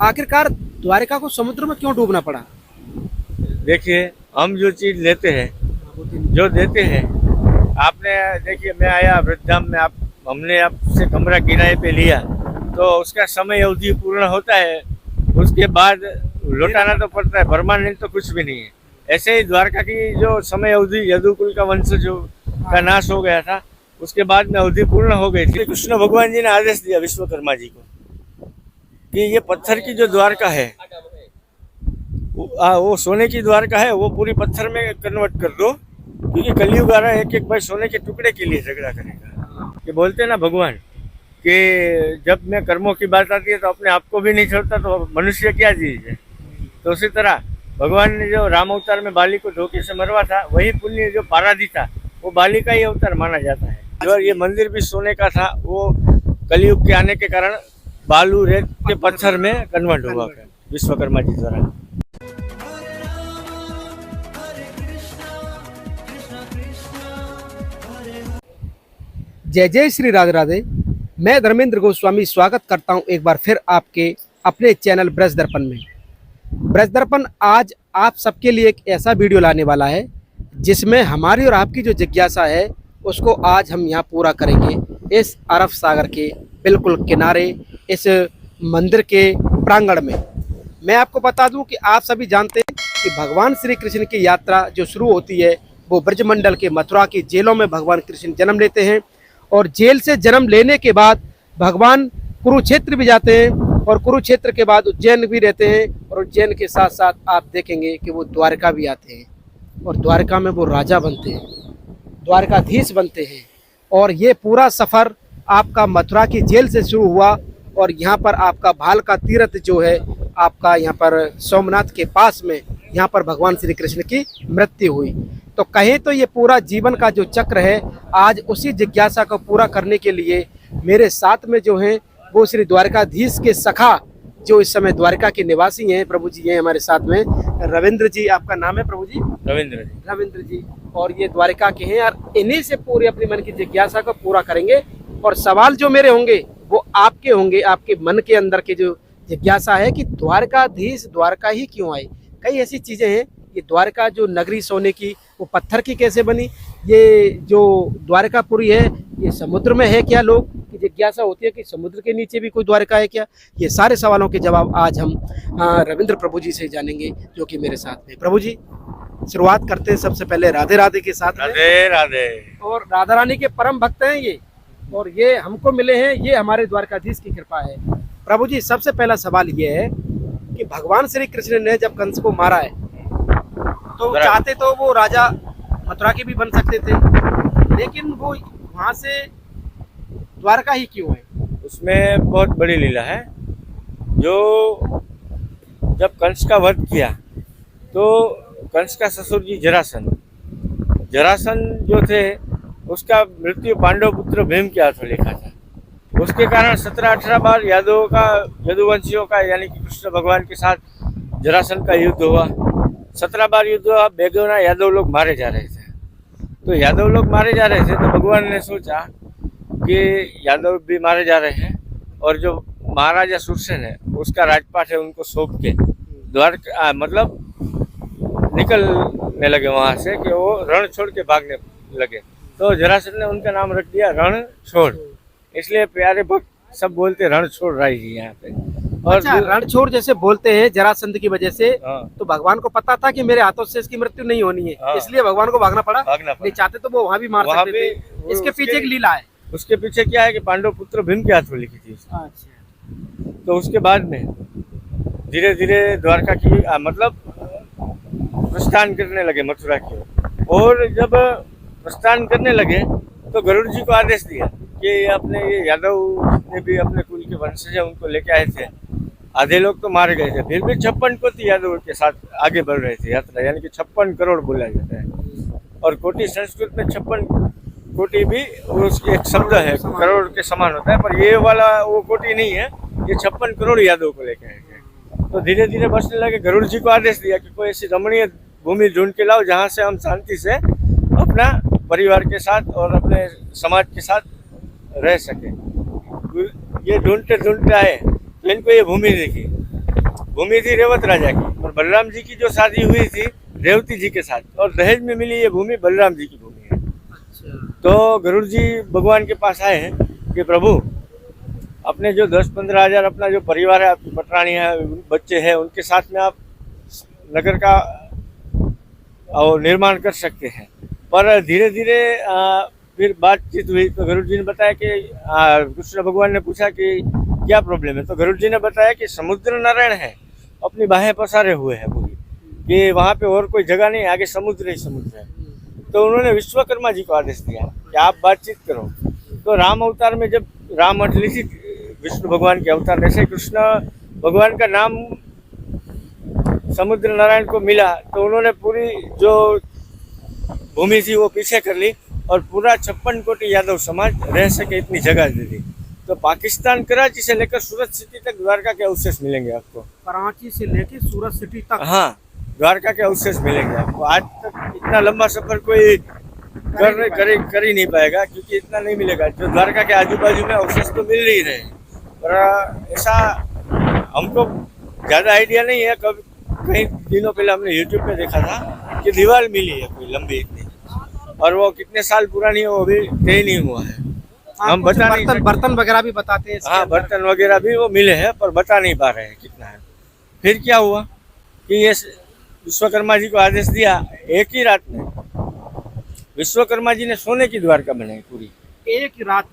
आखिरकार द्वारका को समुद्र में क्यों डूबना पड़ा? देखिए, हम जो चीज लेते हैं, जो देते हैं, आपने देखिए मैं आया वृद्धाम में, आप हमने आपसे कमरा किराए पे लिया तो उसका समय अवधि पूर्ण होता है, उसके बाद लौटाना तो पड़ता है, परमानेंट तो कुछ भी नहीं है। ऐसे ही द्वारका की जो समय अवधि यदुकुल का वंश जो का नाश हो गया था, उसके बाद में अवधि पूर्ण हो गई थी। कृष्ण भगवान जी ने आदेश दिया विश्वकर्मा जी को कि ये पत्थर की जो द्वारका है वो सोने की द्वारका है, वो पूरी पत्थर में कन्वर्ट कर दो, क्योंकि कलयुग आ रहा है, एक एक भाई सोने के टुकड़े के लिए झगड़ा करेगा। ये बोलते हैं ना भगवान कि जब मैं कर्मों की बात आती है तो अपने आप को भी नहीं छोड़ता, तो मनुष्य क्या चीज है। तो उसी तरह भगवान ने जो राम अवतार में बाली को धोखे से मरवा था, वही पुण्य जो पारादी था वो बाली का ही अवतार माना जाता है। और ये मंदिर भी सोने का था, वो कलयुग के आने के कारण बालू रेत के पत्थर में कन्वर्ट हुआ विश्वकर्मा जी द्वारा। जय जय श्री राधे राधे। मैं धर्मेंद्र गोस्वामी स्वागत करता हूं एक बार फिर आपके अपने चैनल ब्रज दर्पण में। ब्रज दर्पण आज आप सबके लिए एक ऐसा वीडियो लाने वाला है जिसमें हमारी और आपकी जो जिज्ञासा है उसको आज हम यहाँ पूरा करेंगे। इस अरब सागर के बिल्कुल किनारे इस मंदिर के प्रांगण में मैं आपको बता दूं कि आप सभी जानते हैं कि भगवान श्री कृष्ण की यात्रा जो शुरू होती है वो ब्रजमंडल के मथुरा की जेलों में भगवान कृष्ण जन्म लेते हैं, और जेल से जन्म लेने के बाद भगवान कुरुक्षेत्र भी जाते हैं, और कुरुक्षेत्र के बाद उज्जैन भी रहते हैं, और उज्जैन के साथ साथ आप देखेंगे कि वो द्वारका भी आते हैं, और द्वारका में वो राजा बनते हैं, द्वारकाधीश बनते हैं। और ये पूरा सफ़र आपका मथुरा की जेल से शुरू हुआ, और यहाँ पर आपका भाल का तीर्थ जो है आपका यहाँ पर सोमनाथ के पास में, यहाँ पर भगवान श्री कृष्ण की मृत्यु हुई। तो कहें तो ये पूरा जीवन का जो चक्र है, आज उसी जिज्ञासा को पूरा करने के लिए मेरे साथ में जो हैं वो श्री द्वारकाधीश के सखा जो इस समय द्वारका के निवासी हैं, प्रभु जी हैं हमारे साथ में। रविंद्र जी आपका नाम है प्रभु जी? रविंद्र जी। और ये द्वारका के हैं, और इन्हीं से पूरी अपने मन की जिज्ञासा को पूरा करेंगे। और सवाल जो मेरे होंगे वो आपके होंगे, आपके मन के अंदर की जो जिज्ञासा है कि द्वारकाधीश द्वारका ही क्यों आए। कई ऐसी चीज़ें हैं, ये द्वारका जो नगरी सोने की वो पत्थर की कैसे बनी, ये जो द्वारकापुरी है ये समुद्र में है क्या, लोग की जिज्ञासा होती है कि समुद्र के नीचे भी कोई द्वारका है क्या। ये सारे सवालों के जवाब आज हम रविंद्र प्रभु जी से जानेंगे जो कि मेरे साथ में। प्रभु जी शुरुआत करते हैं सबसे पहले राधे राधे के साथ। राधे राधे। और राधा रानी के परम भक्त हैं ये, और ये हमको मिले हैं, ये हमारे द्वारकाधीश की कृपा है। प्रभु जी सबसे पहला सवाल ये है कि भगवान श्री कृष्ण ने जब कंस को मारा है तो चाहते तो वो राजा मथुरा के भी बन सकते थे, लेकिन वो वहां से द्वारका ही क्यों है? उसमें बहुत बड़ी लीला है। जो जब कंस का वध किया तो कंस का ससुर जी जरासंध जो थे उसका मृत्यु पांडव पुत्र भीम के हाथों लिखा था। उसके कारण 17-18 बार यदुवंशियों का यानी कि कृष्ण भगवान के साथ जरासंध का युद्ध हुआ। 17 बार युद्ध हुआ, बेगुना यादव लोग मारे जा रहे थे। तो यादव लोग मारे जा रहे थे तो भगवान ने सोचा कि यादव भी मारे जा रहे हैं, और जो महाराजा सुरसेन है उसका राजपाट है, उनको सौंप के द्वारका मतलब निकलने लगे वहां से, कि वो रण छोड़ के भागने लगे। तो जरासंध ने उनका नाम रख दिया रण छोड़, इसलिए प्यारे भक्त सब बोलते रण छोड़ राय जी यहाँ पे। और अच्छा, रणछोड़ जैसे बोलते हैं जरासंध की वजह से। हाँ। तो भगवान को पता था कि मेरे हाथों से इसकी मृत्यु नहीं होनी है, हाँ। इसलिए भगवान को भागना पड़ा। नहीं चाहते तो वो वहां भी मार सकते थे। इसके पीछे एक लीला है। उसके पीछे क्या है कि पांडव पुत्र भीम के हाथों लिखी थी। अच्छा। तो उसके बाद में धीरे धीरे द्वारका की मतलब प्रस्थान करने लगे मथुरा की, और जब प्रस्थान करने लगे तो गरुड़ जी को आदेश दिया कि अपने ये यादव ने भी अपने कुल के वंशज है उनको लेके आए थे। आधे लोग तो मारे गए थे, फिर भी 56 कोटि यादव के साथ आगे बढ़ रहे थे यात्रा, यानी कि 56 करोड़ बोला जाता है। और कोटि संस्कृत में 56 कोटि भी उसकी एक शब्द है, करोड़ के समान होता है, पर ये वाला वो कोटि नहीं है, ये 56 करोड़ यादव को लेके आए थे। तो धीरे धीरे बसने लगे। गरुड़ जी को आदेश दिया कि कोई ऐसी रमणीय भूमि ढूंढ के लाओ जहाँ से हम शांति से अपना परिवार के साथ और अपने समाज के साथ रह सके। ये ढूंढते ढूंढते आए तो इनको ये भूमि दिखी, भूमि थी रेवत राजा की, और बलराम जी की जो शादी हुई थी रेवती जी के साथ, और दहेज में मिली ये भूमि बलराम जी की भूमि है। अच्छा। तो गरुड़ जी भगवान के पास आए हैं कि प्रभु, अपने जो 10-15 हजार अपना जो परिवार है, आपकी पटरानी है, बच्चे हैं, उनके साथ में आप नगर का निर्माण कर सकते हैं। पर धीरे धीरे फिर बातचीत हुई तो गरुड़ जी ने बताया कि कृष्ण भगवान ने पूछा कि क्या प्रॉब्लम है, तो गरुड़ जी ने बताया कि समुद्र नारायण है, अपनी बाहें पसारे हुए हैं पूरी, कि वहाँ पे और कोई जगह नहीं, आगे समुद्र ही समुद्र है। तो उन्होंने विश्वकर्मा जी को आदेश दिया कि आप बातचीत करो। तो राम अवतार में जब राम हट ली थी विष्णु भगवान के अवतार, ऐसे कृष्ण भगवान का नाम समुद्र नारायण को मिला, तो उन्होंने पूरी जो भूमि थी वो पीछे कर ली, और पूरा 56 कोटि यादव समाज रह सके इतनी जगह दे दी। तो पाकिस्तान कराची से लेकर सूरत सिटी तक द्वारका के अवशेष मिलेंगे आपको। कराची से लेके सूरत सिटी तक? हाँ, द्वारका के अवशेष मिलेंगे आपको। आज तक इतना लंबा सफर कोई कर ही नहीं पाएगा, क्योंकि इतना नहीं मिलेगा। जो द्वारका के आजू बाजू में अवशेष तो मिल ही रहे हैं, पर ऐसा हमको ज़्यादा आइडिया नहीं है। कभी कई दिनों पहले हमने यूट्यूब पे देखा था कि दीवार मिली है कोई लंबी इतनी, और वो कितने साल पुरानी है वो अभी तय नहीं हुआ है। हम बता नहीं सकते। बर्तन वगैरह भी बताते हैं? हाँ, बर्तन वगैरह भी वो मिले हैं, पर बता नहीं पा रहे हैं कितना है। फिर क्या हुआ कि ये विश्वकर्मा जी को आदेश दिया, एक ही रात में विश्वकर्मा जी ने सोने की द्वारका बनाई पूरी। एक ही रात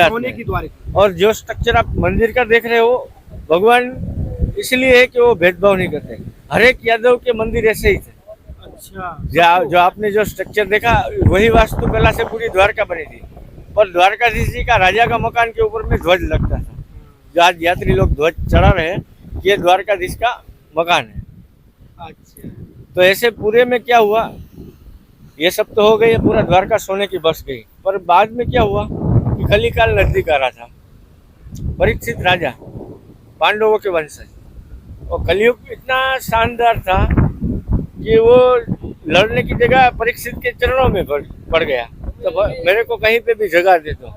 सोने की द्वारका। और जो स्ट्रक्चर आप मंदिर का देख रहे हो, भगवान इसलिए है कि वो भेदभाव नहीं करते। हर एक यादव के मंदिर ऐसे ही थे। अच्छा। जो आपने जो स्ट्रक्चर देखा वही वास्तुकला से पूरी द्वारका बनी थी। और द्वारकाधीश जी का राजा का मकान के ऊपर में ध्वज लगता था, जो आज यात्री लोग ध्वज चढ़ा रहे हैं, ये द्वारकाधीश का मकान है। अच्छा। तो ऐसे पूरे में क्या हुआ, ये सब तो हो गई, पूरा द्वारका सोने की बस गई। पर बाद में क्या हुआ कि कलिकाल नजदीक आ रहा था। परीक्षित राजा, पांडवों के वंशज, और कलयुग इतना शानदार था कि वो लड़ने की जगह परीक्षित के चरणों में पड़ गया। तो मेरे को कहीं पे भी जगह दे दो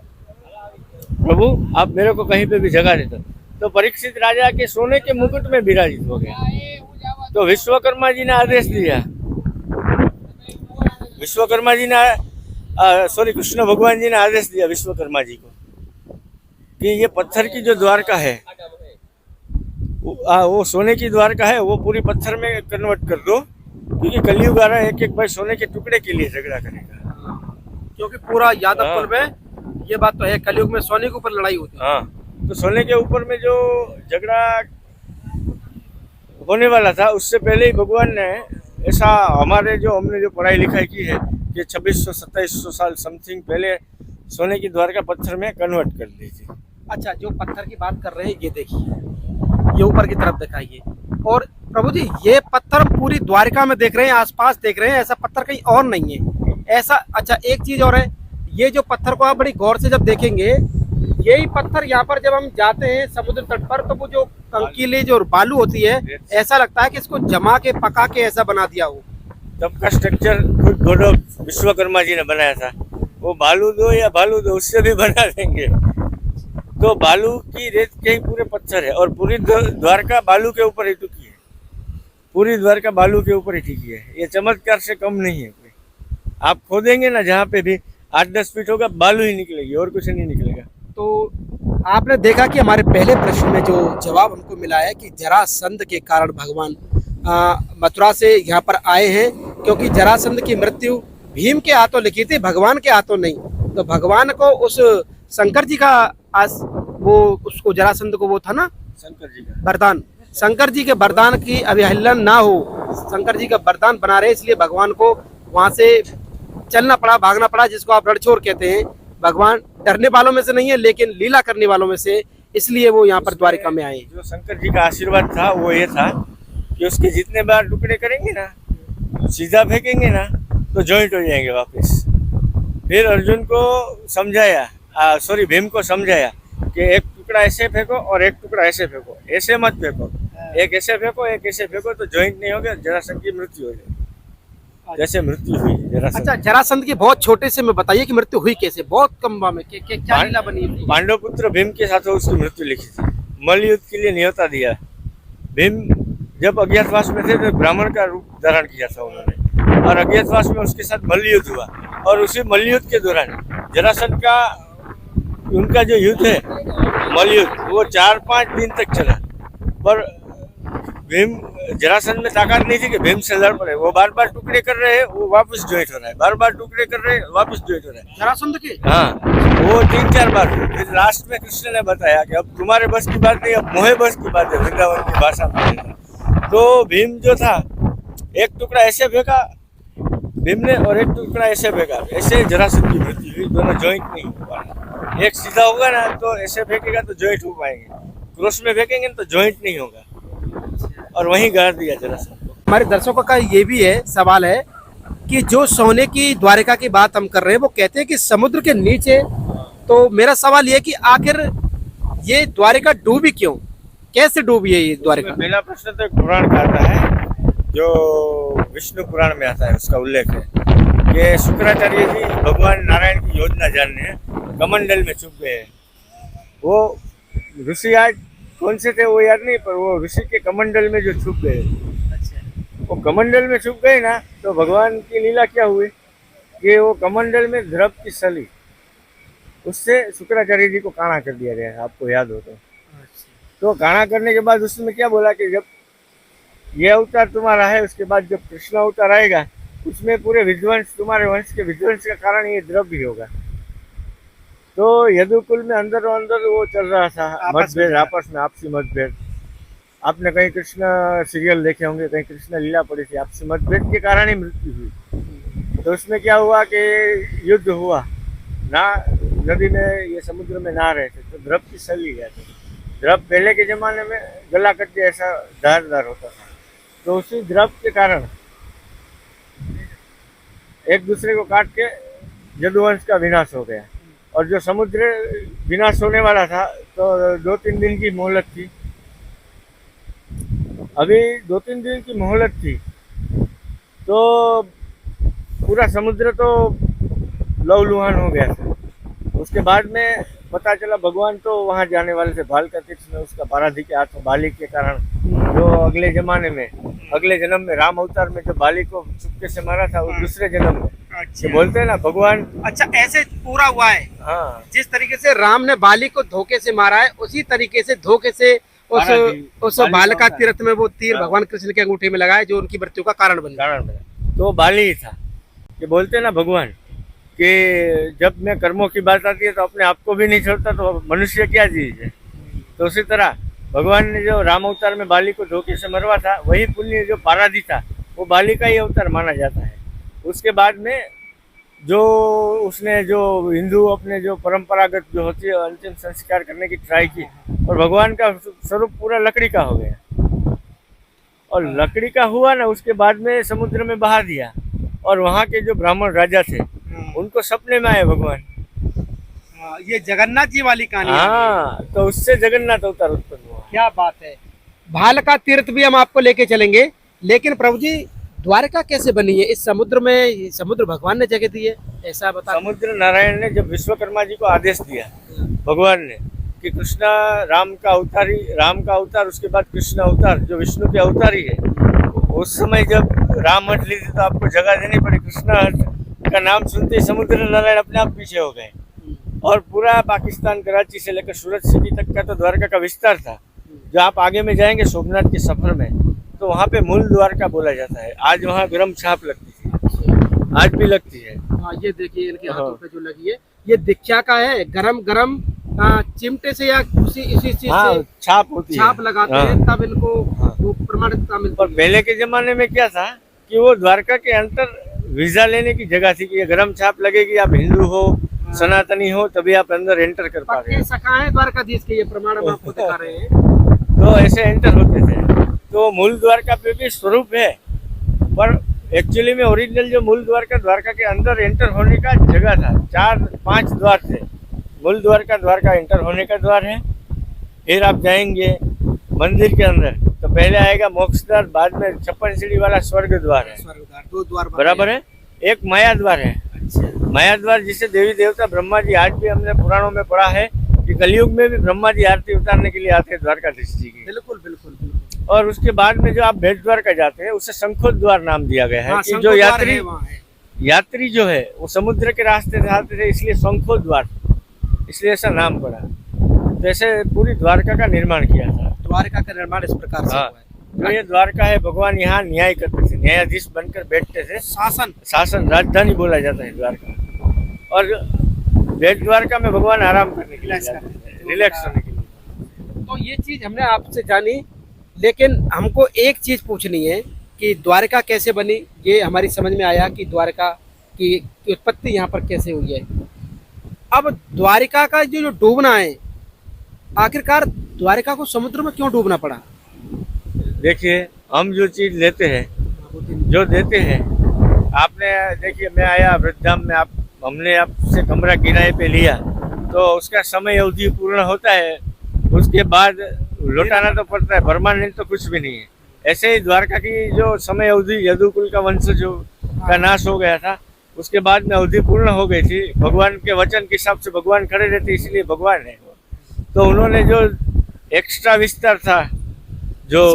प्रभु, आप मेरे को कहीं पे भी जगह दे दो। तो परीक्षित राजा के सोने के मुकुट में विराजित हो गया। तो विश्वकर्मा जी ने आदेश दिया, विश्वकर्मा जी ने कृष्ण भगवान जी ने आदेश दिया विश्वकर्मा जी को कि ये पत्थर की जो द्वारका है वो सोने की द्वारका है, वो पूरी पत्थर में कन्वर्ट कर दो, क्योंकि कलयुग आ रहा है, एक एक भाई सोने के टुकड़े के लिए झगड़ा करेगा। क्योंकि पूरा यादव कुल में ये बात तो है, कलयुग में सोने के ऊपर लड़ाई होती है। हाँ, तो सोने के ऊपर में जो झगड़ा होने वाला था, उससे पहले ही भगवान ने ऐसा, हमने जो पढ़ाई लिखाई की है कि 2600-2700 साल समथिंग पहले सोने की द्वारका पत्थर में कन्वर्ट कर दी थी। अच्छा, जो पत्थर की बात कर रहे हैं ये देखिए, ये ऊपर की तरफ दिखाइए। और प्रभु जी, ये पत्थर हम पूरी द्वारका में देख रहे हैं, आसपास देख रहे हैं, ऐसा पत्थर कहीं और नहीं है ऐसा। अच्छा, एक चीज और है, ये जो पत्थर को आप बड़ी गौर से जब देखेंगे, यही पत्थर यहाँ पर जब हम जाते हैं समुद्र तट पर, तो वो जो कंकीली जो बालू होती है, ऐसा लगता है कि इसको जमा के पका के ऐसा बना दिया हो। तब का स्ट्रक्चर खुद गॉड विश्वकर्मा जी ने बनाया था। वो बालू दो या भालू दो, उससे भी बना देंगे। तो बालू की रेत के ही पूरे पत्थर है, और पूरी द्वारका बालू के ऊपर ही टिकी है। पूरी द्वारका बालू के ऊपर ही टिकी है। ये चमत्कार से कम नहीं है कोई। आप खोदेंगे ना, जहाँ पे भी 8-10 फीट होगा, बालू ही निकलेगी, और कुछ नहीं निकलेगा। तो आपने देखा कि हमारे पहले प्रश्न में जो जवाब हमको मिला है कि जरासंध के कारण भगवान मथुरा से यहाँ पर आए हैं, क्योंकि जरासंध की मृत्यु भीम के हाथों लिखी थी, भगवान के हाथों नहीं। तो भगवान को उस शंकर जी का उसको जरासंध को वो था ना, शंकर जी का वरदान, शंकर जी के वरदान की अवहेलना ना हो, शंकर जी का वरदान बना रहे, इसलिए भगवान को वहां से चलना पड़ा, भागना पड़ा, जिसको आप रणछोड़ कहते हैं। भगवान डरने वालों में से नहीं है, लेकिन लीला करने वालों में से, इसलिए वो यहाँ पर द्वारिका में आए। जो शंकर जी का आशीर्वाद था वो ये था कि उसके जितने बार टुकड़े करेंगे ना, सीधा फेंकेंगे ना, तो जॉइंट हो जाएंगे वापस। फिर अर्जुन को समझाया, भीम को समझाया कि एक टुकड़ा ऐसे फेंको और एक टुकड़ा ऐसे फेंको, ऐसे मत फेंको, एक ऐसे फेंको एक ऐसे फेंको, तो जॉइंट नहीं होगा, जरासंध की मृत्यु हो जाएगी। जैसे मृत्यु हुई जरासंध। अच्छा, जरासंध की बहुत छोटे से में बताइए कि मृत्यु हुई कैसे, बहुत कम में, क्या लीला बनी? पांडव पुत्र भीम के साथ उसकी मृत्यु लिखी थी। मल्ल युद्ध के लिए न्योता दिया। भीम जब अज्ञातवास में थे तो ब्राह्मण का रूप धारण किया था उन्होंने, और अज्ञातवास में उसके साथ मल्लयुद्ध हुआ, और उसी मल्लयुद्ध के दौरान जरासंध का उनका जो युद्ध है मल्लयुद्ध वो 4-5 दिन तक चला, पर भीम जरासंध में ताकत नहीं थी कि भीम से लड़ पड़े। वो बार बार टुकड़े कर रहे हैं, वो वापस ज्वाइंट हो रहा है, बार बार टुकड़े कर रहे हैं, वापस ज्वाइंट हो रहा है। जरासंध के हाँ, वो 3-4 बार हुए। फिर लास्ट में कृष्ण ने बताया कि अब तुम्हारे बस की बात नहीं, अब मोहे बस की बात है, वृंदावन की भाषा में। तो भीम जो था, एक टुकड़ा ऐसे फेंका भीम ने और एक टुकड़ा ऐसे फेंका, ऐसे जरासंध की मृत्यु हुई। दोनों ज्वाइंट नहीं हो पा, एक सीधा होगा ना तो ऐसे फेंकेगा तो ज्वाइंट हो पाएंगे, क्रॉस में फेंकेंगे तो ज्वाइंट नहीं होगा, और वहीं गाड़ दिया जरासंध को। हमारे दर्शकों का ये भी है सवाल है कि जो सोने की द्वारिका की बात हम कर रहे हैं, वो कहते हैं कि समुद्र के नीचे। तो मेरा सवाल ये कि आखिर ये द्वारिका डूबी क्यों, कैसे डूबी है ये द्वारिका? पहला प्रश्न तो एक पुराण का आता है, जो विष्णु पुराण में आता है, उसका उल्लेख है कि शुक्राचार्य जी भगवान नारायण की योजना जानने कमंडल में छुप गए। वो ऋषि आज कौन से थे वो याद नहीं, पर वो ऋषि के कमंडल में जो छुप गए, वो कमंडल में छुप गए ना, तो भगवान की लीला क्या हुई कि वो कमंडल में द्रव की सली, उससे शुक्राचार्य जी को काना कर दिया गया, आपको याद हो तो काना करने के बाद उसमें क्या बोला कि जब ये अवतार तुम्हारा है, उसके बाद जब कृष्ण अवतार आएगा, उसमें पूरे विध्वंस, तुम्हारे वंश के विध्वंस का कारण ये द्रव भी होगा। तो यदुकुल में अंदर वो चल रहा था मतभेद, आपस में आपसी मतभेद। आपने कहीं कृष्ण सीरियल देखे होंगे, कहीं कृष्ण लीला पड़ी थी, आपसी मतभेद के कारण ही मृत्यु हुई। तो उसमें क्या हुआ कि युद्ध हुआ ना, नदी में, ये समुद्र में नहा रहे थे, तो द्रव की सली गया था। द्रव पहले के जमाने में गला कट ऐसा धारदार होता था, तो उसी द्रव के कारण एक दूसरे को काट के यदुवंश का विनाश हो गया। और जो समुद्र विनाश होने वाला था, तो 2-3 दिन की मोहलत थी, अभी 2-3 दिन की मोहलत थी, तो पूरा समुद्र तो लहूलुहान हो गया था। उसके बाद में पता चला भगवान तो वहाँ जाने वाले थे, बाल का तीर्थ में, उसका बाराधी के हाथ बाली के कारण, जो अगले जमाने में, अगले जन्म में राम अवतार में जो बाली को चुपके से मारा था, वो दूसरे जन्म में। अच्छा। बोलते हैं ना भगवान, अच्छा ऐसे पूरा हुआ है। हाँ, जिस तरीके से राम ने बाली को धोखे से मारा है, उसी तरीके से धोखे से उस बालिका तीर्थ में वो तीर भगवान कृष्ण के अंगूठे में लगाए, जो उनकी मृत्यु का कारण बना। तो बाली ही था कि बोलते ना भगवान कि जब मैं कर्मों की बात आती है तो अपने आप को भी नहीं छोड़ता, तो मनुष्य क्या चीज है। तो उसी तरह भगवान ने जो राम अवतार में बाली को धोखे से मरवा था, वही पुण्य जो पारादी था, वो बाली का ही अवतार माना जाता है। उसके बाद में जो उसने जो हिंदू अपने जो परंपरागत जो होती है अंतिम संस्कार करने की ट्राई की, और भगवान का स्वरूप पूरा लकड़ी का हो गया, और लकड़ी का हुआ ना, उसके बाद में समुद्र में बहा दिया। और वहाँ के जो ब्राह्मण राजा थे, उनको सपने में आए भगवान, ये जगन्नाथ जी वाली कहानी। हाँ, तो उससे जगन्नाथ अवतार उत्पन्न हुआ। क्या बात है। भालका तीर्थ भी हम आपको लेके चलेंगे, लेकिन प्रभु जी द्वारका कैसे बनी है? इस समुद्र में, समुद्र भगवान ने जगह दी है, ऐसा बता। समुद्र नारायण ने जब विश्वकर्मा जी को आदेश दिया भगवान ने कि कृष्णा राम का अवतार, उसके बाद कृष्ण अवतार जो विष्णु के अवतार ही है, उस समय जब राम हट ली थी तो आपको जगह देनी पड़ी। कृष्णा हट का नाम सुनते ही समुद्र नारायण अपने आप पीछे हो गए, और पूरा पाकिस्तान, कराची से लेकर सूरत सिटी तक का तो द्वारका का विस्तार था। जो आप आगे में जाएंगे सोमनाथ के सफर में, तो वहाँ पे मूल द्वारका बोला जाता है। आज वहाँ गरम छाप लगती थी, आज भी लगती है। हाँ, ये देखिए इनके हाथों पे जो लगी है, ये दीक्षा का है। गरम चिमटे से या इसी चीज से छाप होती है, छाप लगाते हैं, तब इनको वो प्रमाणिकता मिलती है। और पहले के जमाने में क्या था कि वो द्वारका के अंदर वीजा लेने की जगह थी कि ये गरम छाप लगेगी, आप हिंदू हो, सनातनी हो, तभी आप अंदर एंटर कर पा रहे हैं। शाखाएं द्वारकाधीश के, ये प्रमाण हम आपको दिखा रहे हैं। तो ऐसे एंटर होते थे। तो मूल द्वारका पे भी स्वरूप है, पर एक्चुअली में ओरिजिनल जो मूल द्वारका के अंदर एंटर होने का जगह था। 4-5 द्वार थे। मूल द्वारका एंटर होने का द्वार है। फिर आप जाएंगे मंदिर के अंदर तो पहले आएगा मोक्ष द्वार, बाद में 56 सीढ़ी वाला स्वर्ग द्वार है। 2 द्वार बराबर है। एक माया द्वार है। अच्छा। माया द्वार जिसे देवी देवता ब्रह्मा जी, आज भी हमने पुराणों में पढ़ा है कि कलयुग में भी ब्रह्मा जी आरती उतारने के लिए आते हैं द्वारकाधीश जी की। बिल्कुल बिल्कुल। और उसके बाद में जो आप भेट द्वारका जाते हैं उसे शंखोद द्वार नाम दिया गया है हाँ, कि जो शंखोद्वार है वहाँ है। यात्री जो है वो समुद्र के रास्ते से आते थे, इसलिए शंखोद द्वार, इसलिए ऐसा नाम पड़ा। जैसे पूरी द्वारका का निर्माण किया था। द्वारका का निर्माण इस प्रकार से हाँ, हुआ है। जो ये द्वारका है, भगवान यहाँ न्याय करते थे, न्यायाधीश बनकर बैठते थे। शासन राजधानी बोला जाता है द्वारका। और भेट द्वारका में भगवान आराम करने के लिए जाते थे, रिलैक्स होने के लिए। तो ये चीज हमने आपसे जानी, लेकिन हमको एक चीज पूछनी है कि द्वारका कैसे बनी। ये हमारी समझ में आया कि द्वारका की उत्पत्ति यहाँ पर कैसे हुई है। अब द्वारका का जो डूबना है, आखिरकार द्वारका को समुद्र में क्यों डूबना पड़ा? देखिए, हम जो चीज लेते हैं, जो देते हैं, आपने देखिए मैं आया वृद्धाम में, हमने आपसे कमरा किराए पे लिया तो उसका समय अवधि पूर्ण होता है, उसके बाद लौटाना तो पड़ता है, परमानेंट तो कुछ भी नहीं है। ऐसे ही द्वारका की जो समय अवधि, यदुकुल का वंश जो का नाश हो गया था, उसके बाद में अवधि पूर्ण हो गई थी। भगवान के वचन के हिसाब से भगवान खड़े रहते, इसलिए भगवान है। तो उन्होंने जो एक्स्ट्रा विस्तार था, जो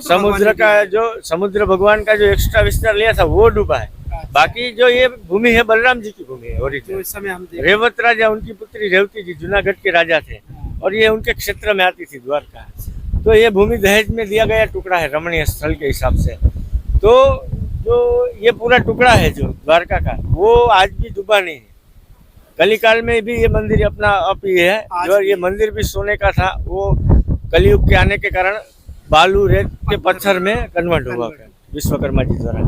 समुद्र का, जो समुद्र भगवान का जो एक्स्ट्रा विस्तार लिया था वो डूबा है। बाकी जो ये भूमि है बलराम जी की भूमि है। और जो इस समय हम देख रेवत राजा, उनकी पुत्री रेवती जी जूनागढ़ के राजा थे और ये उनके क्षेत्र में आती थी द्वारका। तो ये भूमि दहेज में दिया गया टुकड़ा है रमणीय स्थल के हिसाब से। तो जो ये पूरा टुकड़ा है जो द्वारका का, वो आज भी डूबा नहीं है। कलिकाल में भी ये मंदिर अपना अप ही है। जो ये मंदिर भी सोने का था, वो कलयुग के आने के कारण बालू रेत के पत्थर में कन्वर्ट हुआ विश्वकर्मा जी द्वारा।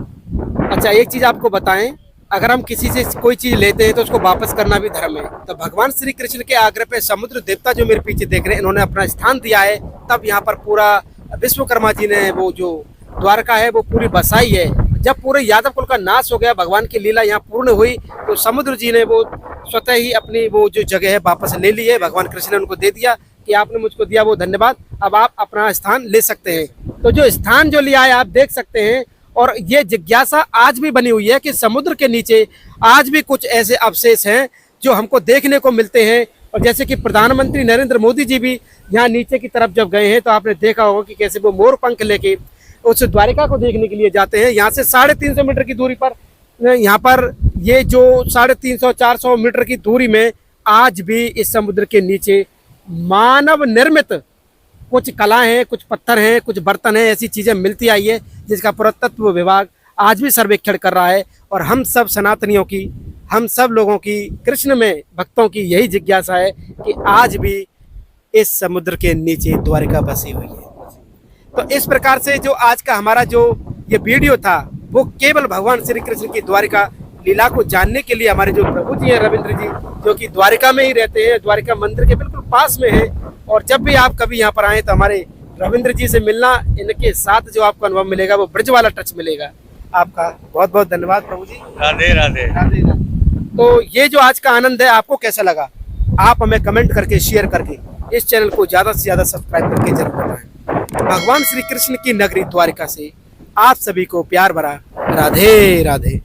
अच्छा, एक चीज आपको बताएं, अगर हम किसी से कोई चीज लेते हैं तो उसको वापस करना भी धर्म है। तो भगवान श्री कृष्ण के आग्रह पे समुद्र देवता जो मेरे पीछे देख रहे हैं, इन्होंने अपना स्थान दिया है, तब यहाँ पर पूरा विश्वकर्मा जी ने वो जो द्वारका है वो पूरी बसाई है। जब पूरे यादव कुल का नाश हो गया, भगवान की लीला यहाँ पूर्ण हुई, तो समुद्र जी ने वो स्वतः ही अपनी वो जो जगह है वापस ले ली है। भगवान कृष्ण ने उनको दे दिया कि आपने मुझको दिया वो धन्यवाद, अब आप अपना स्थान ले सकते हैं। तो जो स्थान जो लिया है आप देख सकते हैं। और ये जिज्ञासा आज भी बनी हुई है कि समुद्र के नीचे आज भी कुछ ऐसे अवशेष हैं जो हमको देखने को मिलते हैं। और जैसे कि प्रधानमंत्री नरेंद्र मोदी जी भी यहाँ नीचे की तरफ जब गए हैं तो आपने देखा होगा कि कैसे वो मोर पंख लेके उस द्वारिका को देखने के लिए जाते हैं। यहाँ से 350 मीटर की दूरी पर, यहाँ पर ये जो 350-400 मीटर की दूरी में आज भी इस समुद्र के नीचे मानव निर्मित कुछ कला हैं, कुछ पत्थर हैं, कुछ बर्तन हैं, ऐसी चीजें मिलती आई है जिसका पुरातत्व विभाग आज भी सर्वेक्षण कर रहा है। और हम सब सनातनियों की, हम सब लोगों की, कृष्ण में भक्तों की यही जिज्ञासा है कि आज भी इस समुद्र के नीचे द्वारिका बसी हुई है। तो इस प्रकार से जो आज का हमारा जो ये वीडियो था वो केवल भगवान श्री कृष्ण की द्वारिका लीला को जानने के लिए हमारे जो प्रभु जी हैं रविंद्र जी, जो कि द्वारिका में ही रहते हैं, द्वारिका मंदिर के बिल्कुल पास में है। और जब भी आप कभी यहाँ पर आए तो हमारे रविंद्र जी से मिलना, इनके साथ जो आपको अनुभव मिलेगा वो ब्रज वाला टच मिलेगा। आपका बहुत बहुत धन्यवाद प्रभु जी। राधे राधे। राधे राधे। तो ये जो आज का आनंद है आपको कैसा लगा, आप हमें कमेंट करके, शेयर करके, इस चैनल को ज्यादा से ज्यादा सब्सक्राइब करके जरूर बताएं। भगवान श्री कृष्ण की नगरी द्वारिका से आप सभी को प्यार भरा राधे राधे।